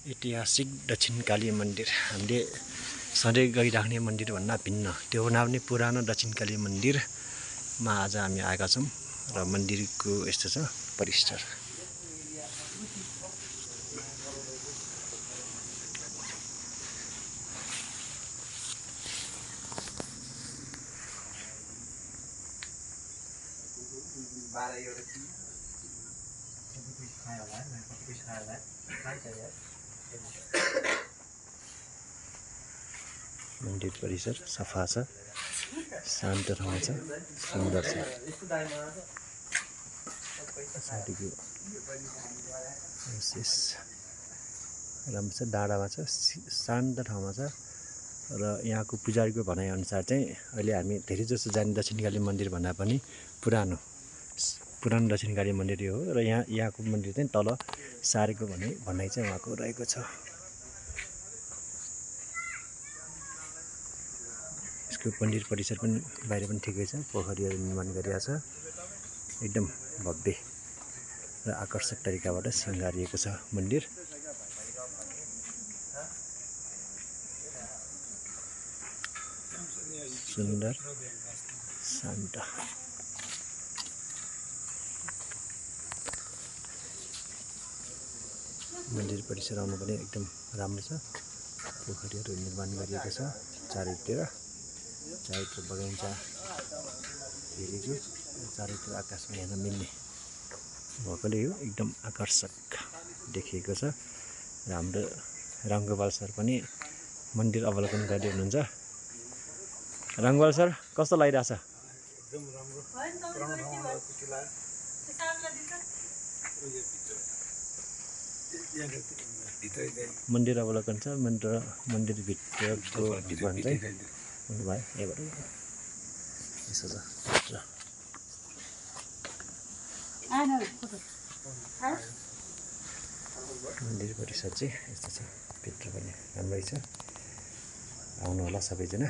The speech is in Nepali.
ऐतिहासिक दक्षिणकाली मन्दिर हामीले सधैँ गइराख्ने मन्दिरभन्दा भिन्न त्यो भन्दा पनि पुरानो दक्षिणकाली मन्दिरमा आज हामी आएका छौँ र मन्दिरको यस्तो छ परिसर। मन्दिर परिसर सफा छ, शान्त ठाउँ छ, सुन्दर छ। राम्रो छ, डाँडामा छ, शान्त ठाउँमा छ र यहाँको पुजारीको भनाइअनुसार चाहिँ अहिले हामी धेरै जसो जाने दक्षिणकाली मन्दिर भन्दा पनि पुरानो दक्षिणकाली मन्दिर यो हो र यहाँको मन्दिर चाहिँ तल सारेको भनाइ चाहिँ उहाँको रहेको छ। यसको मन्दिर परिसर पनि बाहिर पनि ठिकै छ, पोखरीहरू निर्माण गरिएको छ, एकदम भव्य र आकर्षक तरिकाबाट सृङ्गारिएको छ मन्दिर। सुन्दर शान्त मन्दिर परिसर आउनु पनि एकदम राम्रो छ। पोखरीहरू निर्माण गरिएको छ चारैतिर बगैँचा हेरेको, चारैतिर आकाशमा हेर्न मिल्ने भएकोले यो एकदम आकर्षक देखिएको छ। र हाम्रो रामगोपाल सर पनि मन्दिर अवलोकन गर्दै हुनुहुन्छ। रामगोपाल सर कस्तो लागिरहेछ? एकदम राम्रो, पुरानो ठाउँमा खुसी लाग्यो। मन्दिर अवलोकन छ, मन्दिरभित्रको भन्छ भयो यहाँबाट यसो छ। मन्दिर परिसर चाहिँ यस्तो छ, भित्र पनि राम्रै छ, आउनु होला सबैजना।